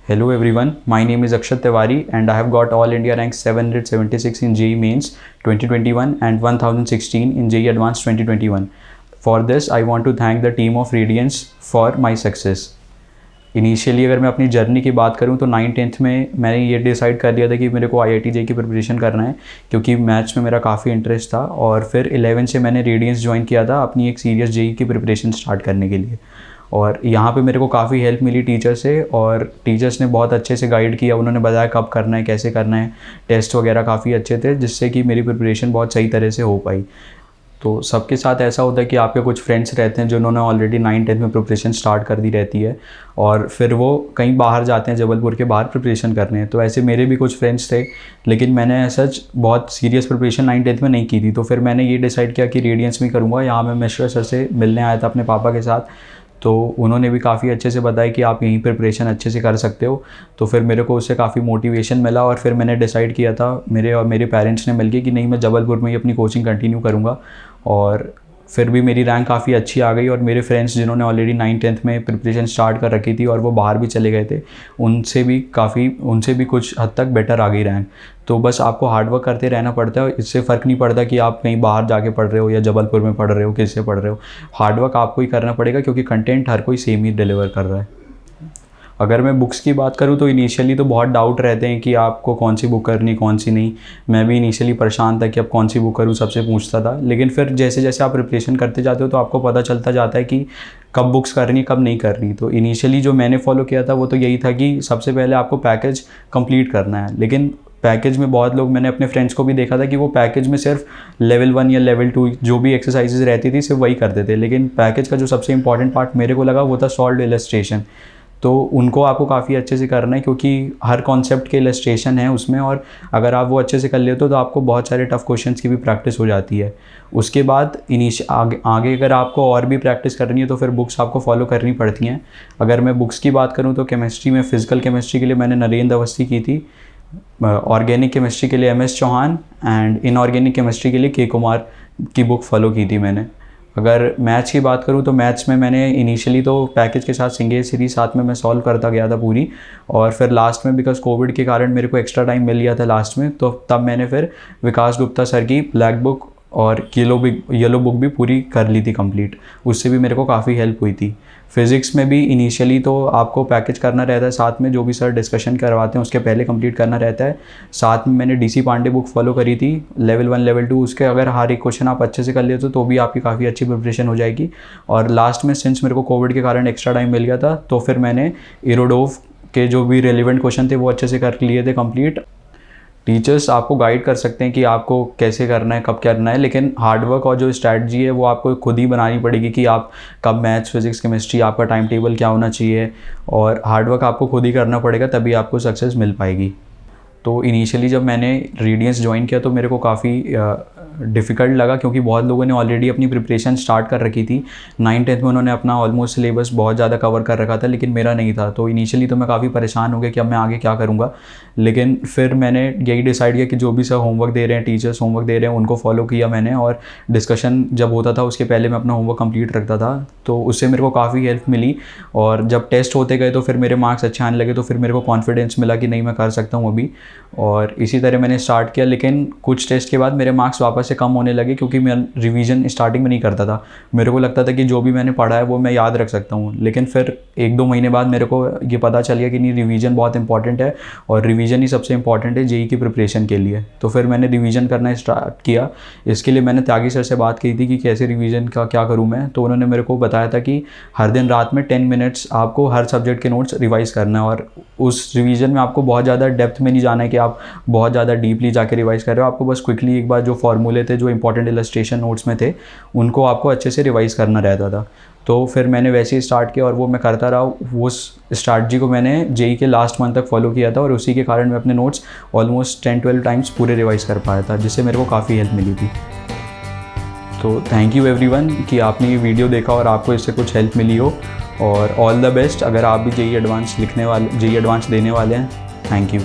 Hello everyone, my name is Akshat Tiwari and I have got All India rank 776 in JEE Mains 2021 and 1016 in JEE Advanced 2021. For this, I want to thank the team of Radiance for my success. Initially अगर मैं अपनी journey की बात करूं तो 9th में मैंने ये डिसाइड कर लिया था कि मेरे को IIT JEE की प्रिपरेशन करना है क्योंकि मैथ्स में मेरा काफ़ी इंटरेस्ट था और फिर 11 से मैंने रेडियंस ज्वाइन किया था अपनी एक सीरियस JEE की प्रिपरेशन स्टार्ट करने के लिए। और यहाँ पे मेरे को काफ़ी हेल्प मिली टीचर से और टीचर्स ने बहुत अच्छे से गाइड किया। उन्होंने बताया कब करना है, कैसे करना है, टेस्ट वगैरह काफ़ी अच्छे थे जिससे कि मेरी प्रिपरेशन बहुत सही तरह से हो पाई। तो सबके साथ ऐसा होता है कि आपके कुछ फ्रेंड्स रहते हैं जिन्होंने ऑलरेडी 9th में प्रिपरेशन स्टार्ट कर दी रहती है और फिर वो कहीं बाहर जाते हैं, जबलपुर के बाहर प्रिपरेशन करने हैं। तो ऐसे मेरे भी कुछ फ्रेंड्स थे, लेकिन मैंने सच बहुत सीरियस प्रिपरेशन 9th में नहीं की थी। तो फिर मैंने ये डिसाइड किया कि रेडियंस में करूँगा। यहाँ मैं मिश्रा सर से मिलने आया था अपने पापा के साथ, तो उन्होंने भी काफ़ी अच्छे से बताया कि आप यहीं प्रिपरेशन अच्छे से कर सकते हो। तो फिर मेरे को उससे काफ़ी मोटिवेशन मिला और फिर मैंने डिसाइड किया था मेरे और मेरे पेरेंट्स ने मिलके कि नहीं, मैं जबलपुर में ही अपनी कोचिंग कंटिन्यू करूँगा। और फिर भी मेरी रैंक काफ़ी अच्छी आ गई और मेरे फ्रेंड्स जिन्होंने ऑलरेडी 9th में प्रिपरेशन स्टार्ट कर रखी थी और वो बाहर भी चले गए थे, उनसे भी कुछ हद तक बेटर आ गई रैंक। तो बस आपको हार्डवर्क करते रहना पड़ता है। इससे फ़र्क नहीं पड़ता कि आप कहीं बाहर जाके पढ़ रहे हो या जबलपुर में पढ़ रहे हो, किससे पढ़ रहे हो। हार्डवर्क आपको ही करना पड़ेगा क्योंकि कंटेंट हर कोई सेम ही डिलीवर कर रहा है। अगर मैं बुक्स की बात करूँ तो इनिशियली तो बहुत डाउट रहते हैं कि आपको कौन सी बुक करनी, कौन सी नहीं। मैं भी इनिशियली परेशान था कि अब कौन सी बुक करूँ, सबसे पूछता था। लेकिन फिर जैसे जैसे आप प्रिपरेशन करते जाते हो तो आपको पता चलता जाता है कि कब बुक्स करनी, कब नहीं करनी। तो इनिशियली जो मैंने फॉलो किया था वो तो यही था कि सबसे पहले आपको पैकेज कंप्लीट करना है। लेकिन पैकेज में बहुत लोग, मैंने अपने फ्रेंड्स को भी देखा था कि वो पैकेज में सिर्फ लेवल 1 या लेवल 2 जो भी एक्सरसाइजेज रहती थी सिर्फ वही करते थे। लेकिन पैकेज का जो सबसे इंपॉर्टेंट पार्ट मेरे को लगा वो था सॉल्व्ड इलस्ट्रेशन। तो उनको आपको काफ़ी अच्छे से करना है क्योंकि हर कॉन्सेप्ट के इलस्ट्रेशन है उसमें, और अगर आप वो अच्छे से कर लेते हो तो आपको बहुत सारे टफ क्वेश्चंस की भी प्रैक्टिस हो जाती है। उसके बाद आगे अगर आपको और भी प्रैक्टिस करनी है तो फिर बुक्स आपको फॉलो करनी पड़ती हैं। अगर मैं बुक्स की बात करूँ तो केमिस्ट्री में, फिजिकल केमिस्ट्री के लिए मैंने नरेंद्र अवस्थी की थी, ऑर्गेनिक केमिस्ट्री के लिए MS Chauhan and inorganic chemistry के लिए K कुमार की बुक फॉलो की थी मैंने। अगर मैथ्स की बात करूँ तो मैथ्स में मैंने इनिशियली तो पैकेज के साथ सिंगल सीरीज साथ में मैं सॉल्व करता गया था पूरी, और फिर लास्ट में बिकॉज कोविड के कारण मेरे को एक्स्ट्रा टाइम मिल गया था लास्ट में, तो तब मैंने फिर विकास गुप्ता सर की ब्लैक बुक और येलो बुक भी पूरी कर ली थी कंप्लीट। उससे भी मेरे को काफ़ी हेल्प हुई थी। फिज़िक्स में भी इनिशियली तो आपको पैकेज करना रहता है, साथ में जो भी सर डिस्कशन करवाते हैं उसके पहले कंप्लीट करना रहता है। साथ में मैंने DC पांडे बुक फॉलो करी थी लेवल 1 लेवल 2। उसके अगर हर एक क्वेश्चन आप अच्छे से कर लेते हो तो भी आपकी काफ़ी अच्छी प्रिपरेशन हो जाएगी। और लास्ट में सिंस मेरे को कोविड के कारण एक्स्ट्रा टाइम मिल गया था तो फिर मैंने इरोडोव के जो भी रेलिवेंट क्वेश्चन थे वो अच्छे से कर लिए थे कंप्लीट। टीचर्स आपको गाइड कर सकते हैं कि आपको कैसे करना है, कब करना है, लेकिन हार्डवर्क और जो स्ट्रैटेजी है वो आपको खुद ही बनानी पड़ेगी कि आप कब मैथ्स, फिजिक्स, केमिस्ट्री, आपका टाइम टेबल क्या होना चाहिए, और हार्डवर्क आपको खुद ही करना पड़ेगा तभी आपको सक्सेस मिल पाएगी। तो इनिशियली जब मैंने रेडियंस ज्वाइन किया तो मेरे को काफ़ी डिफ़िकल्ट लगा क्योंकि बहुत लोगों ने ऑलरेडी अपनी प्रिपरेशन स्टार्ट कर रखी थी। 9th में उन्होंने अपना ऑलमोस्ट सिलेबस बहुत ज़्यादा कवर कर रखा था, लेकिन मेरा नहीं था। तो इनिशियली तो मैं काफ़ी परेशान हो गया कि अब मैं आगे क्या करूँगा। लेकिन फिर मैंने यही डिसाइड किया कि जो भी सर होमवर्क दे रहे हैं, टीचर्स होमवर्क दे रहे हैं, उनको फॉलो किया मैंने। और डिस्कशन जब होता था उसके पहले मैं अपना होमवर्क कंप्लीट रखता था, तो उससे मेरे को काफ़ी हेल्प मिली। और जब टेस्ट होते गए तो फिर मेरे मार्क्स अच्छे आने लगे, तो फिर मेरे को कॉन्फिडेंस मिला कि नहीं, मैं कर सकता हूँ अभी। और इसी तरह मैंने स्टार्ट किया। लेकिन कुछ टेस्ट के बाद मेरे मार्क्स वापस से कम होने लगे क्योंकि मैं रिवीजन स्टार्टिंग में नहीं करता था। मेरे को लगता था कि जो भी मैंने पढ़ा है वो मैं याद रख सकता हूँ, लेकिन फिर 1-2 महीने बाद मेरे को ये पता चल गया कि नहीं, रिवीजन बहुत इंपॉर्टेंट है और रिवीजन ही सबसे इंपॉर्टेंट है JEE की प्रिपरेशन के लिए। तो फिर मैंने रिवीजन करना स्टार्ट किया। इसके लिए मैंने त्यागी सर से बात की थी कि कैसे रिवीजन का क्या करूँ मैं। तो उन्होंने मेरे को बताया था कि हर दिन रात में 10 मिनट्स आपको हर सब्जेक्ट के नोट्स रिवाइज करना है, और उस रिवीजन में आपको बहुत ज़्यादा डेप्थ में नहीं जाना है कि आप बहुत ज़्यादा डीपली जाके रिवाइज कर रहे हो। आपको बस क्विकली एक बार जो फॉर्मूले थे, जो इंपॉर्टेंट इलस्ट्रेशन नोट्स में थे, उनको आपको अच्छे से रिवाइज करना रहता था। तो फिर मैंने वैसे ही स्टार्ट किया और वो मैं करता रहा। वो स्ट्रैटेजी को मैंने JEE के लास्ट मंथ तक फॉलो किया था और उसी के कारण मैं अपने नोट्स ऑलमोस्ट 10-12 टाइम्स पूरे रिवाइज कर पाया था, जिससे मेरे को काफ़ी हेल्प मिली थी। तो थैंक यू एवरीवन कि आपने ये वीडियो देखा और आपको इससे कुछ हेल्प मिली हो, और ऑल द बेस्ट अगर आप भी JEE एडवांस देने वाले हैं। Thank you.